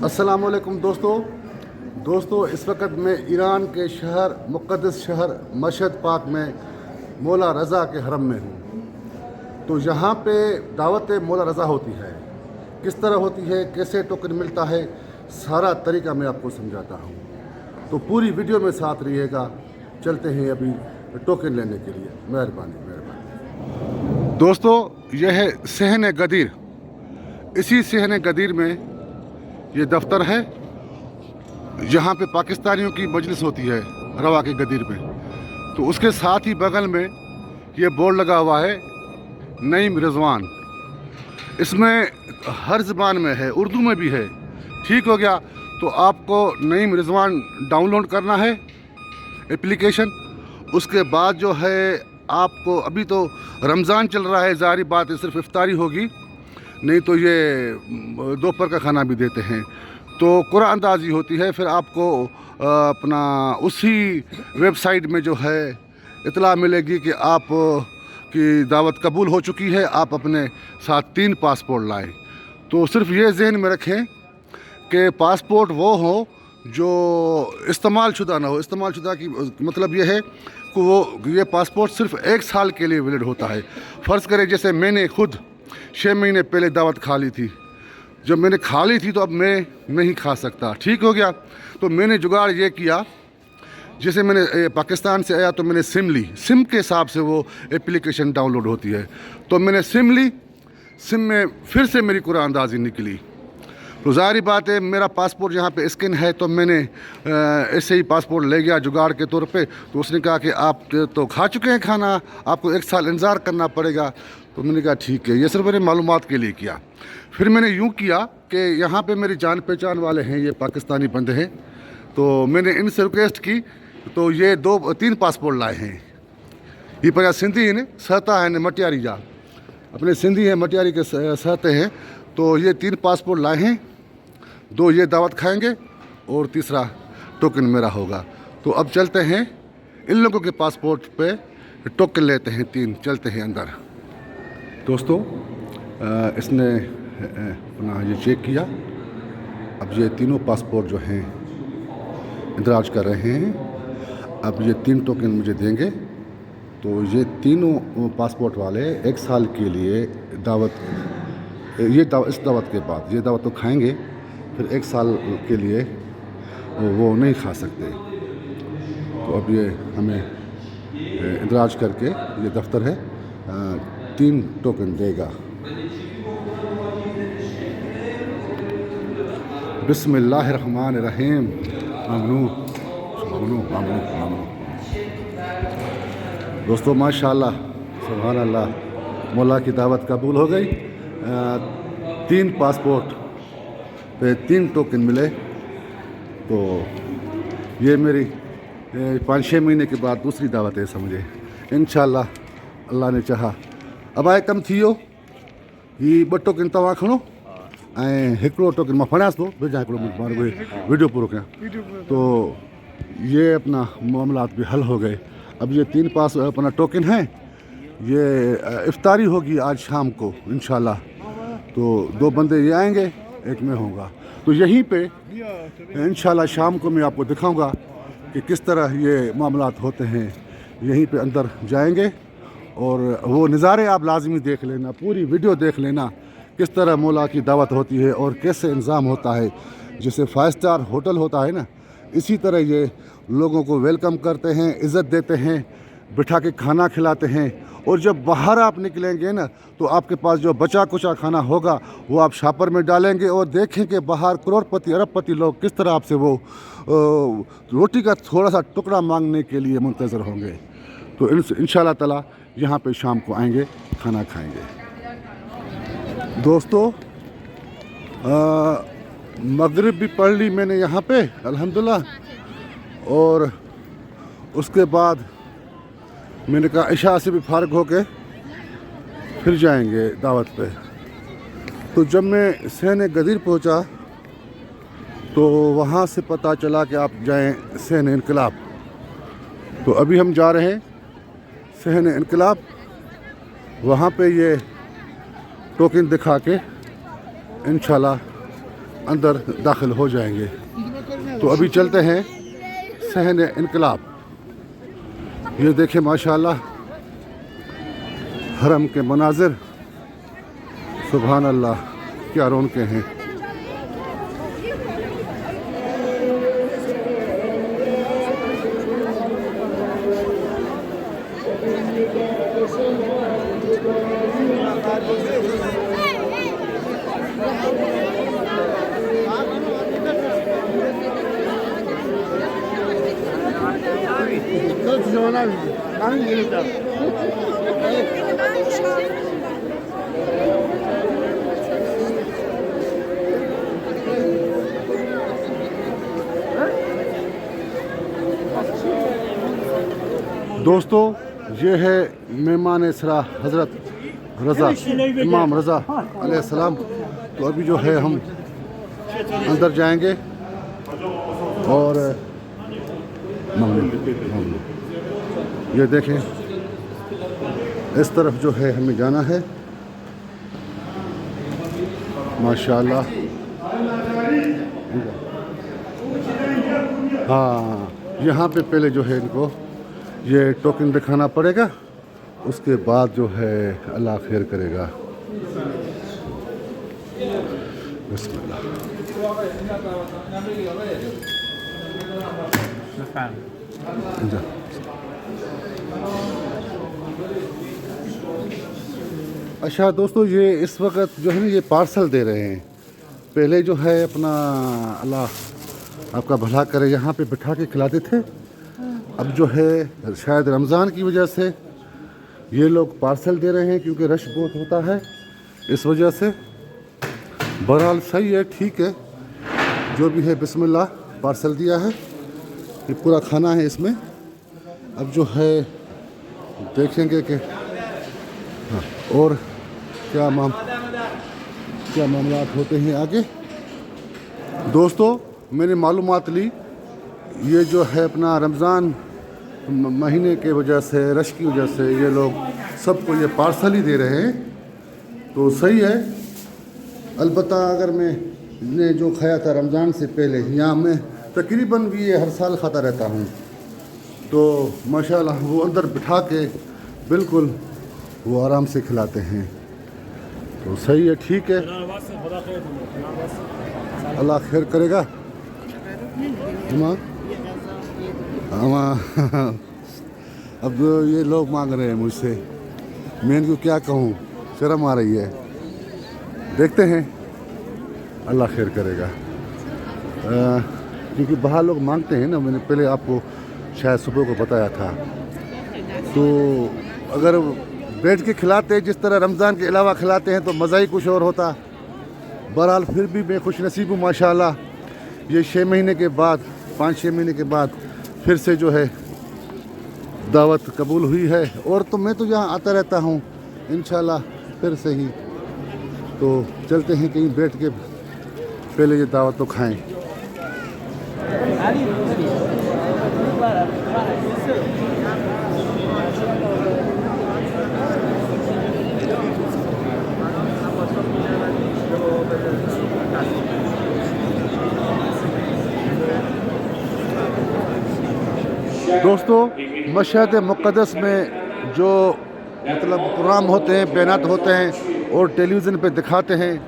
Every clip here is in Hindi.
अस्सलाम वालेकुम दोस्तों इस वक्त मैं ईरान के शहर मुक़द्दस शहर मशहद पाक में मौला रज़ा के हरम में हूँ। तो यहाँ पे दावत मौला रज़ा होती है, किस तरह होती है, कैसे टोकन मिलता है, सारा तरीका मैं आपको समझाता हूँ। तो पूरी वीडियो में साथ रहिएगा। चलते हैं अभी टोकन लेने के लिए। मेहरबानी। दोस्तों यह है सहन गदीर। इसी सहन गदीर में ये दफ्तर है, यहाँ पे पाकिस्तानियों की मजलिस होती है रवा के गदीर में। तो उसके साथ ही बगल में ये बोर्ड लगा हुआ है नईम रिजवान। इसमें हर ज़बान में है, उर्दू में भी है। ठीक हो गया, तो आपको नईम रिजवान डाउनलोड करना है एप्लीकेशन। उसके बाद जो है आपको, अभी तो रमज़ान चल रहा है, ज़ाहिर बात है सिर्फ इफ्तारी होगी, नहीं तो ये दोपहर का खाना भी देते हैं। तो कुरान अंदाज़ी होती है। फिर आपको अपना उसी वेबसाइट में जो है इतला मिलेगी कि आप की दावत कबूल हो चुकी है। आप अपने साथ 3 पासपोर्ट लाएं। तो सिर्फ ये जहन में रखें कि पासपोर्ट वो हो जो इस्तेमाल शुदा ना हो। इस्तेमाल शुदा की मतलब ये है कि ये पासपोर्ट सिर्फ 1 साल के लिए वैलिड होता है। फ़र्ज़ करें जैसे मैंने खुद 6 महीने पहले दावत खा ली थी। जब मैंने खा ली थी तो अब मैं नहीं खा सकता। ठीक हो गया, तो मैंने जुगाड़ ये किया, जैसे मैंने पाकिस्तान से आया तो मैंने सिम ली। सिम के हिसाब से वो एप्लीकेशन डाउनलोड होती है। तो मैंने सिम ली, सिम में फिर से मेरी कुरान अंदाज़ी निकली। तो ज़ाहिर बात है मेरा पासपोर्ट यहाँ पे स्कैन है, तो मैंने ऐसे ही पासपोर्ट ले गया जुगाड़ के तौर पे। तो उसने कहा कि आप तो खा चुके हैं खाना, आपको 1 साल इंतज़ार करना पड़ेगा। तो मैंने कहा ठीक है, ये सिर्फ मैंने मालूमात के लिए किया। फिर मैंने यूँ किया कि यहाँ पे मेरी जान पहचान वाले हैं, ये पाकिस्तानी बंदे हैं। तो मैंने इनसे रिक्वेस्ट की, तो ये 2-3 पासपोर्ट लाए हैं। ये पर सिंधी हैं, सहता है मटियारी जा, अपने सिंधी हैं, मटियारी के सहते हैं। तो ये 3 पासपोर्ट लाए हैं, 2 ये दावत खाएंगे और तीसरा टोकन मेरा होगा। तो अब चलते हैं इन लोगों के पासपोर्ट पे टोकन लेते हैं 3। चलते हैं अंदर। दोस्तों इसने अपना ये चेक किया। अब ये तीनों पासपोर्ट जो हैं इंदराज कर रहे हैं। अब ये 3 टोकन मुझे देंगे। तो ये तीनों पासपोर्ट वाले 1 साल के लिए दावत, इस दावत के बाद ये दावत तो खाएंगे, फिर 1 साल के लिए वो नहीं खा सकते। तो अब ये हमें इंदराज करके, ये दफ्तर है, 3 टोकन देगा। बिस्मिल्लाहिर्रहमानिर्रहीम। मामनू मामनू मामनू मामनू। दोस्तों माशाल्लाह, सुभान अल्लाह, मौला की दावत कबूल हो गई। 3 पासपोर्ट पे 3 टोकन मिले। तो ये मेरी 5-6 महीने के बाद दूसरी दावत है समझे। इंशाल्लाह अल्लाह ने चाहा। अब आए कम थी यो ही 2 टोकन तव्हां खणो ऐं 1 टोकन मां फड़ियांसि थो, भेजा 1 वीडियो पूरो कयां। तो ये अपना मामलात भी हल हो गए। अब ये 3 पास अपना टोकन हैं। ये इफ्तारी होगी आज शाम को इंशाल्लाह। तो 2 बंदे ये आएंगे, 1 मैं होगा। तो यहीं पे इंशाल्लाह शाम को मैं आपको दिखाऊंगा कि किस तरह ये मामलात होते हैं। यहीं पे अंदर जाएंगे और वो नज़ारे आप लाजमी देख लेना, पूरी वीडियो देख लेना, किस तरह मौला की दावत होती है और कैसे इंतज़ाम होता है। जैसे 5 स्टार होटल होता है ना, इसी तरह ये लोगों को वेलकम करते हैं, इज़्ज़त देते हैं, बिठा के खाना खिलाते हैं। और जब बाहर आप निकलेंगे ना, तो आपके पास जो बचा कुचा खाना होगा वो आप शापर में डालेंगे और देखें कि बाहर करोड़पति अरबपति लोग किस तरह आपसे वो रोटी का थोड़ा सा टुकड़ा मांगने के लिए मुंतज़र होंगे। तो इंशाअल्लाह ताला यहाँ पे शाम को आएंगे, खाना खाएंगे। दोस्तों मगरिब भी पढ़ ली मैंने यहाँ पे अल्हम्दुलिल्लाह। और उसके बाद मैंने कहा इशा से भी फारग होके फिर जाएंगे दावत पे। तो जब मैं सहन गदीर पहुँचा तो वहाँ से पता चला कि आप जाएं सहन इनकलाब। तो अभी हम जा रहे हैं सहन इनकलाब। वहाँ पे ये टोकन दिखा के इंशाल्लाह अंदर दाखिल हो जाएंगे। तो अभी चलते हैं सहन इनकलाब। ये देखें माशाल्लाह हरम के मनाजिर, सुभान अल्लाह, क्या रौनकें हैं। दोस्तों ये है मेहमान इसरा हज़रत रज़ा, इमाम रज़ा अलैहिस्सलाम। तो अभी जो है हम अंदर जाएंगे और ये देखें इस तरफ जो है हमें जाना है माशाल्लाह। हाँ, यहाँ पे पहले जो है इनको ये टोकन दिखाना पड़ेगा, उसके बाद जो है अल्लाह खैर करेगा। बिस्मिल्लाह। अच्छा दोस्तों, ये इस वक्त जो है ना ये पार्सल दे रहे हैं। पहले जो है अपना अल्लाह आपका भला करे यहाँ पे बिठा के खिलाते थे। अब जो है शायद रमज़ान की वजह से ये लोग पार्सल दे रहे हैं, क्योंकि रश बहुत होता है इस वजह से। बहरहाल सही है, ठीक है, जो भी है बिस्मिल्लाह, पार्सल दिया है, ये पूरा खाना है इसमें। अब जो है देखेंगे कि हाँ, और क्या मामलात होते हैं आगे। दोस्तों मैंने मालूमात ली, ये जो है अपना रमज़ान महीने के वजह से, रश की वजह से ये लोग सबको ये पार्सल ही दे रहे हैं। तो सही है। अलबत्ता अगर मैंने जो खाया था रमज़ान से पहले, यहाँ मैं तकरीबन भी ये हर साल खाता रहता हूँ, तो माशाल्लाह वो अंदर बिठा के बिल्कुल वो आराम से खिलाते हैं। तो सही है, ठीक है, अल्लाह खैर करेगा। अब ये लोग मांग रहे हैं मुझसे, मैं इनको क्या कहूँ, शर्म आ रही है। देखते हैं, अल्लाह खैर करेगा। क्योंकि बाहर लोग मांगते हैं ना, मैंने पहले आपको शायद सुबह को बताया था। तो अगर बैठ के खिलाते जिस तरह रमज़ान के अलावा खिलाते हैं तो मज़ा ही कुछ और होता। बहरहाल फिर भी मैं खुश नसीब हूँ माशाल्लाह। ये 6 महीने के बाद, 5-6 महीने के बाद फिर से जो है दावत कबूल हुई है। और तो मैं तो यहाँ आता रहता हूँ इंशाल्लाह फिर से ही। तो चलते हैं कहीं बैठ के पहले ये दावत तो खाएं। दोस्तों मशहद मुक़द्दस में जो मतलब प्रोग्राम होते हैं, बयानात होते हैं और टेलीविज़न पे दिखाते हैं,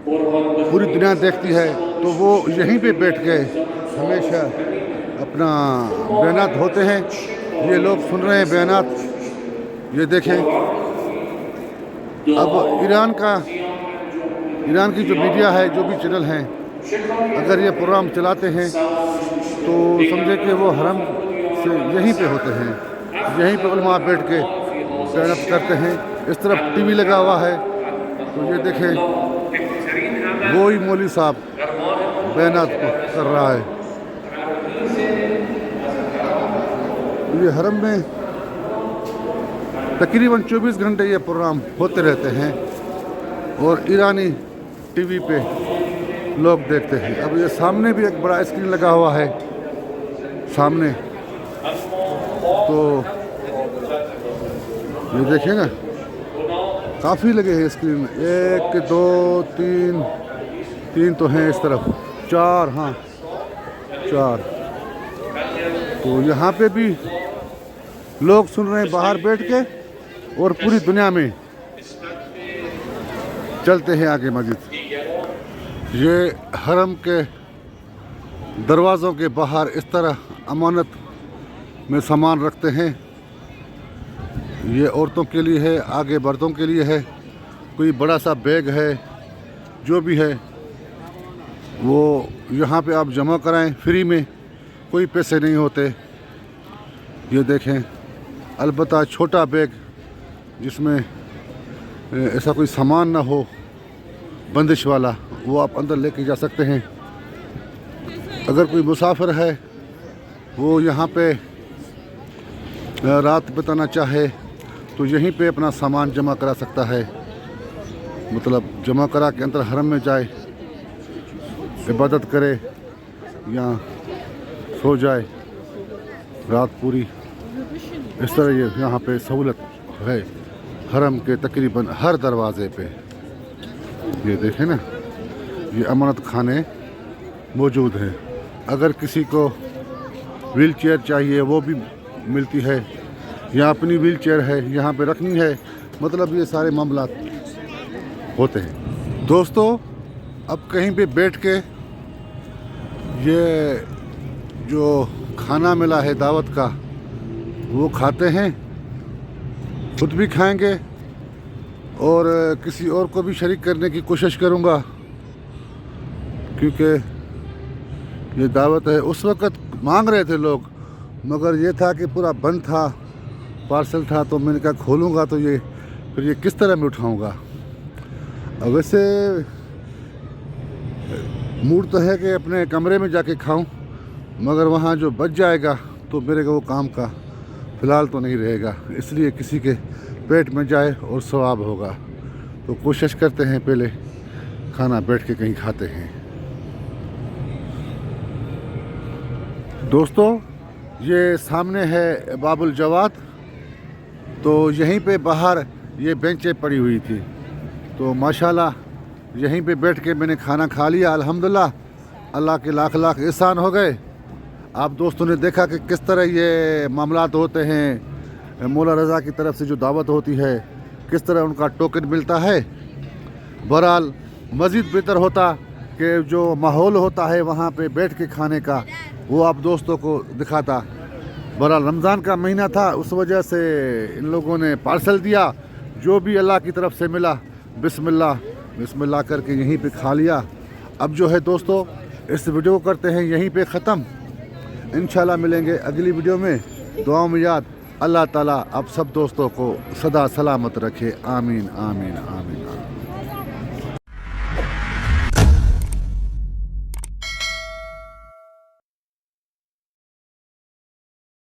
पूरी दुनिया देखती है, तो वो यहीं पे बैठ के हमेशा अपना बयानात होते हैं। ये लोग सुन रहे हैं बयानात, ये देखें। अब ईरान की जो मीडिया है, जो भी चैनल हैं, अगर ये प्रोग्राम चलाते हैं तो समझे कि वो हरम से यहीं पे होते हैं, यहीं पे उलमा बैठ के बयानात करते हैं। इस तरफ टीवी लगा हुआ है, तो ये देखें वो ही मौलवी साहब बयानात कर रहा है। ये हरम में तकरीबन 24 घंटे ये प्रोग्राम होते रहते हैं और ईरानी टीवी पे लोग देखते हैं। अब ये सामने भी एक बड़ा स्क्रीन लगा हुआ है सामने, तो ये देखें ना, काफ़ी लगे हैं स्क्रीन, 1 2 3 3 तो हैं इस तरफ, 4, हाँ 4। तो यहाँ पे भी लोग सुन रहे हैं बाहर बैठ के, और पूरी दुनिया में चलते हैं आगे मस्जिद। ये हरम के दरवाज़ों के बाहर इस तरह अमानत में सामान रखते हैं। ये औरतों के लिए है, आगे मर्दों के लिए है। कोई बड़ा सा बैग है, जो भी है वो यहाँ पे आप जमा कराएं फ्री में, कोई पैसे नहीं होते। ये देखें, अलबत्ता छोटा बैग जिसमें ऐसा कोई सामान ना हो बंदिश वाला, वो आप अंदर लेके जा सकते हैं। अगर कोई मुसाफिर है वो यहाँ पे रात बिताना चाहे तो यहीं पे अपना सामान जमा करा सकता है, मतलब जमा करा के अंदर हरम में जाए, इबादत करे या सो जाए रात पूरी। इस तरह ये यहाँ पे सहूलत है हरम के तकरीबन हर दरवाज़े पे। ये देखें ना, ये अमानत खाने मौजूद हैं। अगर किसी को व्हील चेयर चाहिए वो भी मिलती है, या अपनी व्हील चेयर है यहाँ पे रखनी है, मतलब ये सारे मामला होते हैं। दोस्तों, अब कहीं पे बैठ के ये जो खाना मिला है दावत का वो खाते हैं, खुद भी खाएंगे और किसी और को भी शरीक करने की कोशिश करूँगा, क्योंकि ये दावत है। उस वक़्त मांग रहे थे लोग, मगर ये था कि पूरा बंद था, पार्सल था, तो मैंने कहा खोलूँगा तो ये फिर ये किस तरह मैं उठाऊँगा। अब वैसे मूड तो है कि अपने कमरे में जाके खाऊं, मगर वहाँ जो बच जाएगा तो मेरे को वो काम का फ़िलहाल तो नहीं रहेगा, इसलिए किसी के पेट में जाए और सवाब होगा। तो कोशिश करते हैं पहले खाना बैठ के कहीं खाते हैं। दोस्तों, ये सामने है बाबुल जवाद, तो यहीं पे बाहर ये बेंचें पड़ी हुई थी, तो माशाल्लाह यहीं पे बैठ के मैंने खाना खा लिया। अल्हम्दुलिल्लाह, अल्लाह के लाख लाख एहसान हो गए। आप दोस्तों ने देखा कि किस तरह ये मामलात होते हैं, मौला रज़ा की तरफ से जो दावत होती है किस तरह उनका टोकन मिलता है। बहरहाल मज़ीद बेहतर होता कि जो माहौल होता है वहाँ पे बैठ के खाने का वो आप दोस्तों को दिखाता। बहरहाल रमज़ान का महीना था, उस वजह से इन लोगों ने पार्सल दिया, जो भी अल्लाह की तरफ से मिला बिस्मिल्लाह बिस्मिल्लाह करके यहीं पे खा लिया। अब जो है दोस्तों, इस वीडियो को करते हैं यहीं पे ख़त्म। इंशाल्लाह मिलेंगे अगली वीडियो में। दुआओं में याद, अल्लाह ताला आप सब दोस्तों को सदा सलामत रखे। आमीन आमीन आमीन आमीन।